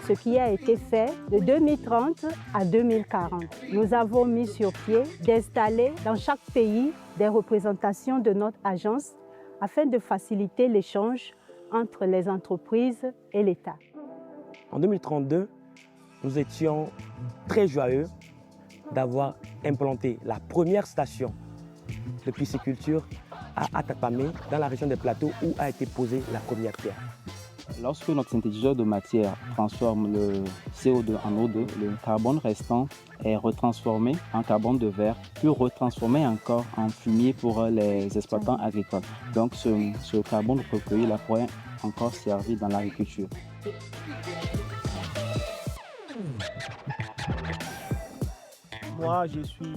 Ce qui a été fait de 2030 à 2040. Nous avons mis sur pied d'installer dans chaque pays des représentations de notre agence afin de faciliter l'échange entre les entreprises et l'État. En 2032, nous étions très joyeux d'avoir implanté la première station de pisciculture à Atapamé, dans la région des Plateaux, où a été posée la première pierre. Lorsque notre synthétiseur de matière transforme le CO2 en O2, le carbone restant est retransformé en carbone de verre, puis retransformé encore en fumier pour les exploitants agricoles. Donc ce carbone recueilli là pourrait encore servir dans l'agriculture. Moi, je suis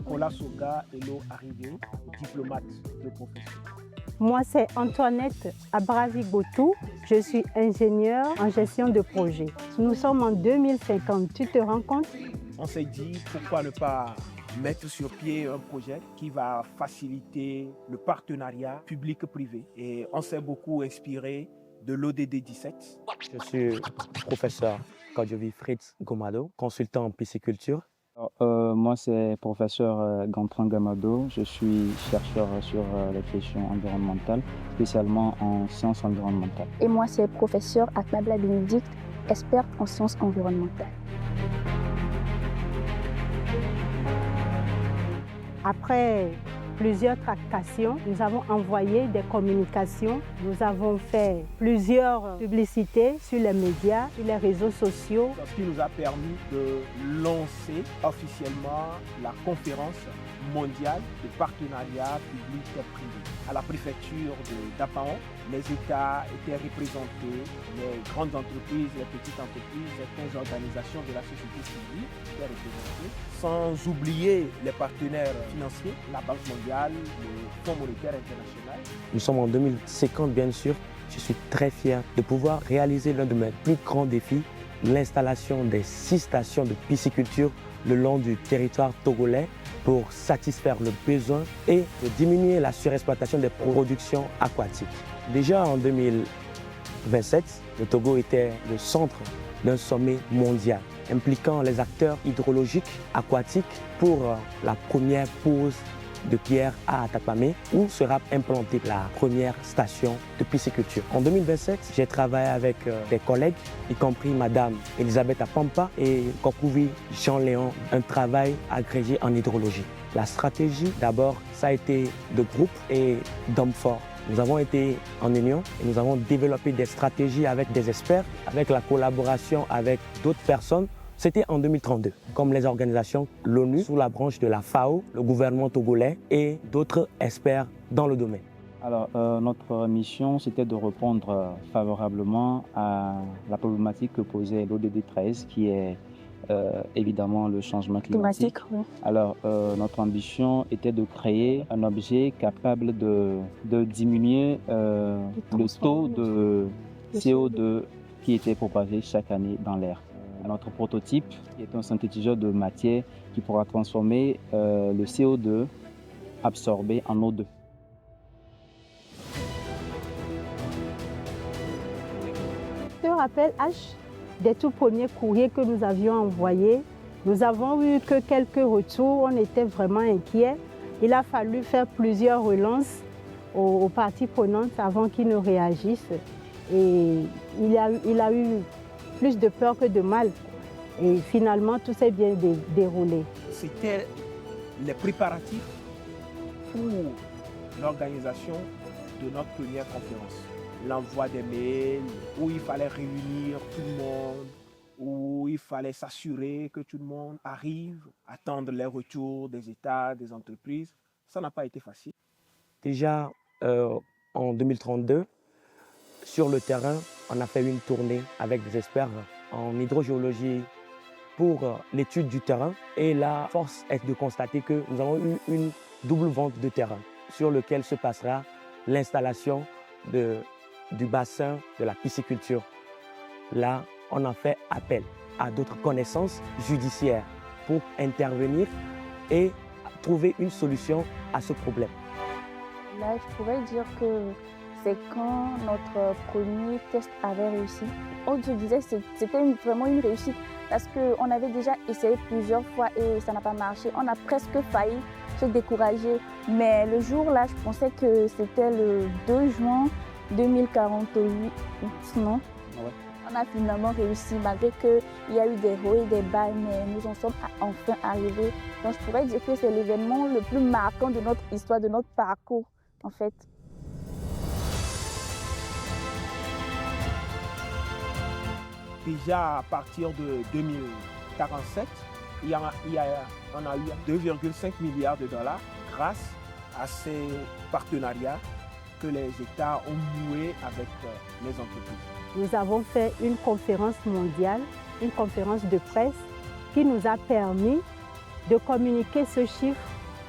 Kola Soga Elo Arrivé, diplomate de profession. Moi, c'est Antoinette Abravigotou. Je suis ingénieure en gestion de projet. Nous sommes en 2050. Tu te rends compte? On s'est dit, pourquoi ne pas mettre sur pied un projet qui va faciliter le partenariat public-privé. Et on s'est beaucoup inspiré de l'ODD 17. Je suis professeur Kadjovi Fritz Gomado, consultant en pisciculture. Moi, c'est professeur Gantran Gamado. Je suis chercheur sur les questions environnementales, spécialement en sciences environnementales. Et moi, c'est professeur Akmabla Bénédicte, experte en sciences environnementales. Après plusieurs tractations, nous avons envoyé des communications, nous avons fait plusieurs publicités sur les médias, sur les réseaux sociaux. Ce qui nous a permis de lancer officiellement la conférence mondiale de partenariat public-privé. À la préfecture de Dapaon, les États étaient représentés, les grandes entreprises, les petites entreprises, les 15 organisations de la société civile étaient représentées, sans oublier les partenaires financiers, la Banque mondiale, le Fonds monétaire international. Nous sommes en 2050, bien sûr. Je suis très fier de pouvoir réaliser l'un de mes plus grands défis, l'installation des 6 stations de pisciculture le long du territoire togolais pour satisfaire le besoin et de diminuer la surexploitation des productions aquatiques. Déjà en 2027, le Togo était le centre d'un sommet mondial impliquant les acteurs hydrologiques aquatiques pour la première pose de pierre à Atapamé, où sera implantée la première station de pisciculture. En 2027, j'ai travaillé avec des collègues, y compris Madame Elisabeth Apampa et Kokouvi Jean-Léon, un travail agrégé en hydrologie. La stratégie, d'abord, ça a été de groupe et d'hommes forts. Nous avons été en union et nous avons développé des stratégies avec des experts, avec la collaboration avec d'autres personnes. C'était en 2032, comme les organisations, l'ONU, sous la branche de la FAO, le gouvernement togolais et d'autres experts dans le domaine. Alors, notre mission, c'était de répondre favorablement à la problématique que posait l'ODD 13, qui est évidemment le changement climatique. Oui. Alors, notre ambition était de créer un objet capable de diminuer le taux de CO2 qui était propagé chaque année dans l'air. Notre prototype est un synthétiseur de matière qui pourra transformer le CO2 absorbé en O2. Je te rappelle, H, des tout premiers courriers que nous avions envoyés, nous avons eu que quelques retours, on était vraiment inquiets. Il a fallu faire plusieurs relances aux parties prenantes avant qu'ils ne réagissent. Et il a eu plus de peur que de mal. Et finalement, tout s'est bien déroulé. C'était les préparatifs pour l'organisation de notre première conférence. L'envoi des mails, où il fallait réunir tout le monde, où il fallait s'assurer que tout le monde arrive, attendre les retours des États, des entreprises. Ça n'a pas été facile. Déjà en 2032, sur le terrain, on a fait une tournée avec des experts en hydrogéologie pour l'étude du terrain. Et la force est de constater que nous avons eu une double vente de terrain sur lequel se passera l'installation du bassin de la pisciculture. Là, on a fait appel à d'autres connaissances judiciaires pour intervenir et trouver une solution à ce problème. Là, je pourrais dire que c'est quand notre premier test avait réussi. On se disait que c'était vraiment une réussite parce qu'on avait déjà essayé plusieurs fois et ça n'a pas marché. On a presque failli se décourager. Mais le jour-là, je pensais que c'était le 2 juin 2048. Non. Ouais. On a finalement réussi malgré qu'il y a eu des hauts et des bas, mais nous en sommes enfin arrivés. Donc je pourrais dire que c'est l'événement le plus marquant de notre histoire, de notre parcours en fait. Déjà à partir de 2047, on a eu 2,5 milliards de dollars grâce à ces partenariats que les États ont noués avec les entreprises. Nous avons fait une conférence mondiale, une conférence de presse qui nous a permis de communiquer ce chiffre,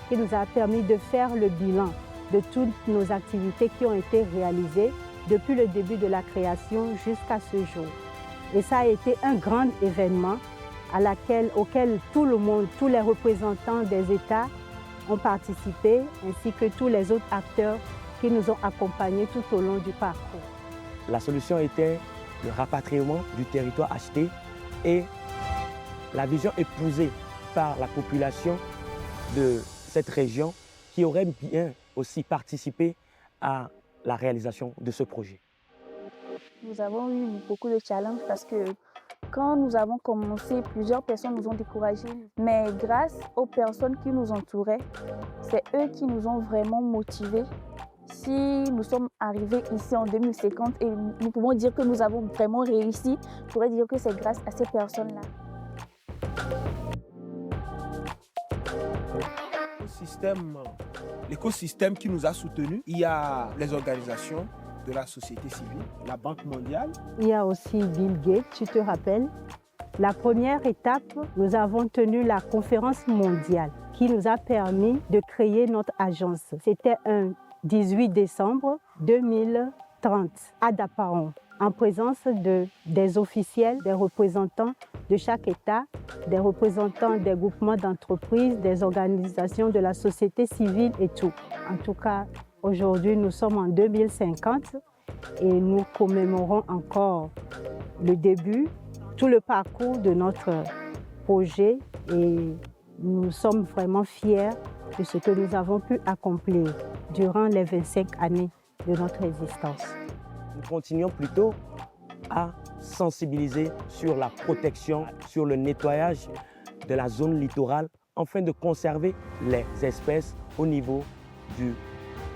qui nous a permis de faire le bilan de toutes nos activités qui ont été réalisées depuis le début de la création jusqu'à ce jour. Et ça a été un grand événement auquel tout le monde, tous les représentants des États ont participé, ainsi que tous les autres acteurs qui nous ont accompagnés tout au long du parcours. La solution était le rapatriement du territoire acheté et la vision épousée par la population de cette région qui aurait bien aussi participé à la réalisation de ce projet. Nous avons eu beaucoup de challenges parce que quand nous avons commencé, plusieurs personnes nous ont découragés. Mais grâce aux personnes qui nous entouraient, c'est eux qui nous ont vraiment motivés. Si nous sommes arrivés ici en 2050 et nous pouvons dire que nous avons vraiment réussi, je pourrais dire que c'est grâce à ces personnes-là. L'écosystème qui nous a soutenus, il y a les organisations de la société civile, la Banque mondiale. Il y a aussi Bill Gates, tu te rappelles. La première étape, nous avons tenu la conférence mondiale qui nous a permis de créer notre agence. C'était un 18 décembre 2030 à Dapaon, en présence des officiels, des représentants de chaque État, des représentants des groupements d'entreprises, des organisations de la société civile et tout. En tout cas, aujourd'hui, nous sommes en 2050 et nous commémorons encore le début, tout le parcours de notre projet et nous sommes vraiment fiers de ce que nous avons pu accomplir durant les 25 années de notre existence. Nous continuons plutôt à sensibiliser sur la protection, sur le nettoyage de la zone littorale afin de conserver les espèces au niveau du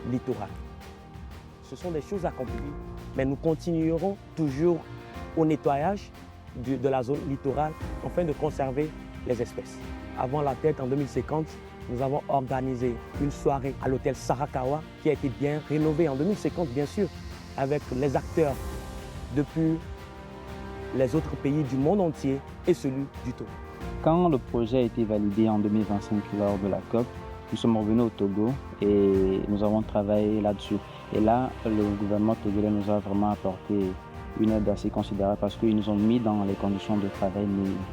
littoral. Ce sont des choses accomplies, mais nous continuerons toujours au nettoyage de la zone littorale afin de conserver les espèces. Avant la tête, en 2050, nous avons organisé une soirée à l'hôtel Sarakawa qui a été bien rénové en 2050, bien sûr, avec les acteurs depuis les autres pays du monde entier et celui du Togo. Quand le projet a été validé en 2025 lors de la COP, nous sommes revenus au Togo et nous avons travaillé là-dessus. Et là, le gouvernement togolais nous a vraiment apporté une aide assez considérable parce qu'ils nous ont mis dans les conditions de travail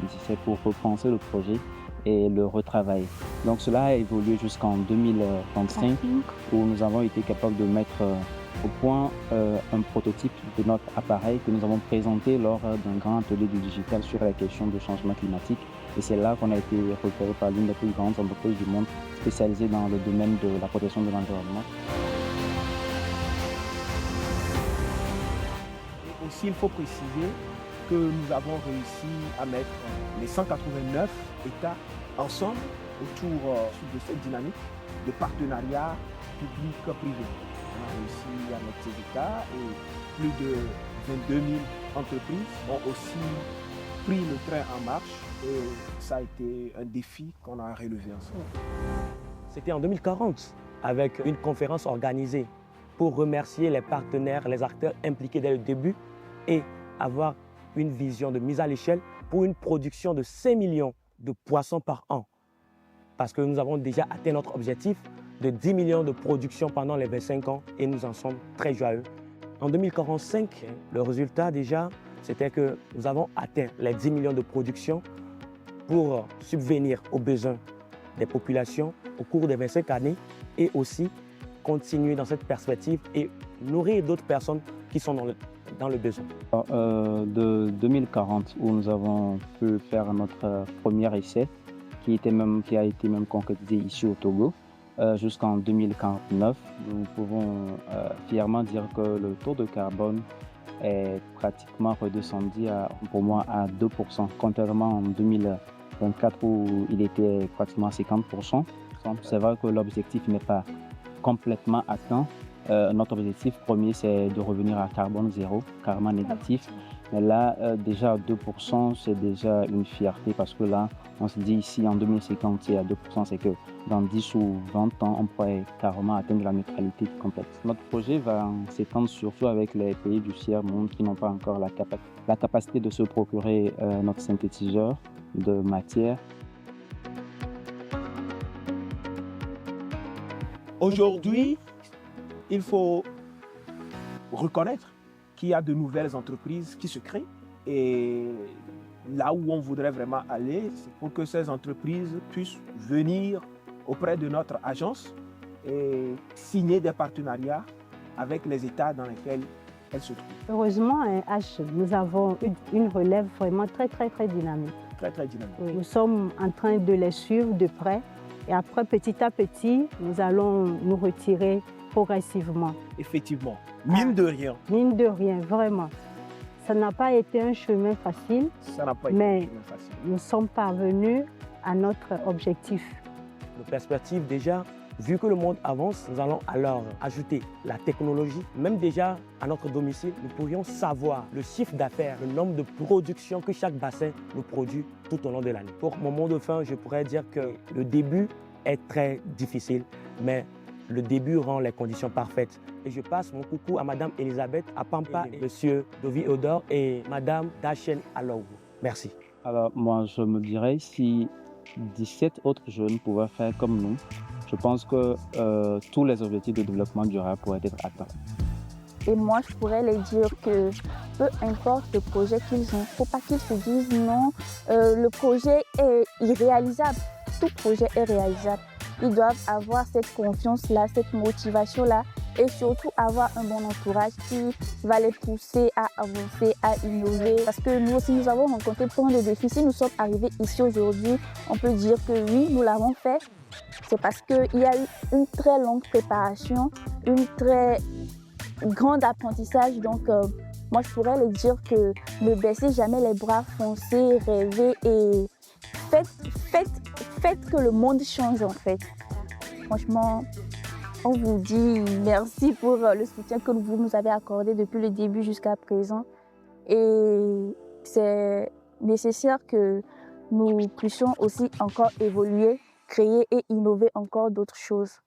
nécessaires pour repenser le projet et le retravailler. Donc cela a évolué jusqu'en 2035 où nous avons été capables de mettre au point un prototype de notre appareil que nous avons présenté lors d'un grand atelier du digital sur la question du changement climatique. Et c'est là qu'on a été repéré par l'une des plus grandes entreprises du monde spécialisées dans le domaine de la protection de l'environnement. Et aussi, il faut préciser que nous avons réussi à mettre les 189 États ensemble autour de cette dynamique de partenariat public-privé. On a réussi à mettre ces États et plus de 22 000 entreprises ont aussi pris le train en marche et ça a été un défi qu'on a relevé ensemble. C'était en 2040 avec une conférence organisée pour remercier les partenaires, les acteurs impliqués dès le début et avoir une vision de mise à l'échelle pour une production de 5 millions de poissons par an. Parce que nous avons déjà atteint notre objectif de 10 millions de production pendant les 25 ans et nous en sommes très joyeux. En 2045, le résultat déjà, c'était que nous avons atteint les 10 millions de production pour subvenir aux besoins des populations au cours des 25 années et aussi continuer dans cette perspective et nourrir d'autres personnes qui sont dans le besoin. De 2040, où nous avons pu faire notre premier essai, qui a été même concrétisé ici au Togo, jusqu'en 2049, nous pouvons fièrement dire que le taux de carbone est pratiquement redescendu pour moi à 2%, contrairement en 2024 où il était pratiquement 50%. C'est vrai que l'objectif n'est pas complètement atteint. Notre objectif premier, c'est de revenir à carbone zéro, carrément négatif. Mais là, déjà à 2%, c'est déjà une fierté parce que là, on se dit ici en 2050, c'est à 2%, c'est que dans 10 ou 20 ans, on pourrait carrément atteindre la neutralité complète. Notre projet va s'étendre surtout avec les pays du tiers-monde qui n'ont pas encore la capacité de se procurer notre synthétiseur de matière. Aujourd'hui, il faut reconnaître qu'il y a de nouvelles entreprises qui se créent et là où on voudrait vraiment aller, c'est pour que ces entreprises puissent venir auprès de notre agence et signer des partenariats avec les États dans lesquels elles se trouvent. Heureusement, nous avons une relève vraiment très dynamique. Très dynamique. Nous sommes en train de les suivre de près et après, petit à petit, nous allons nous retirer progressivement. Effectivement, mine de rien. Mine de rien, vraiment. Ça n'a pas été un chemin facile, mais nous sommes parvenus à notre objectif. Nos perspectives déjà, vu que le monde avance, nous allons alors ajouter la technologie. Même déjà à notre domicile, nous pourrions savoir le chiffre d'affaires, le nombre de productions que chaque bassin nous produit tout au long de l'année. Pour mon mot de fin, je pourrais dire que le début est très difficile, mais le début rend les conditions parfaites. Et je passe mon coucou à Madame Elisabeth à Pampa, et Monsieur Dovi Odor et Madame Dachen Alou. Merci. Alors moi, je me dirais si 17 autres jeunes pouvaient faire comme nous, je pense que tous les objectifs de développement durable pourraient être atteints. Et moi, je pourrais les dire que peu importe le projet qu'ils ont, il ne faut pas qu'ils se disent non, le projet est irréalisable. Tout projet est réalisable. Ils doivent avoir cette confiance-là, cette motivation-là et surtout avoir un bon entourage qui va les pousser à avancer, à innover. Parce que nous aussi, nous avons rencontré plein de défis. Si nous sommes arrivés ici aujourd'hui, on peut dire que oui, nous l'avons fait. C'est parce qu'il y a eu une très longue préparation, une très grande apprentissage. Donc, moi, je pourrais les dire que ne baissez jamais les bras, foncez, rêvez et faites que le monde change en fait. Franchement, on vous dit merci pour le soutien que vous nous avez accordé depuis le début jusqu'à présent. Et c'est nécessaire que nous puissions aussi encore évoluer, créer et innover encore d'autres choses.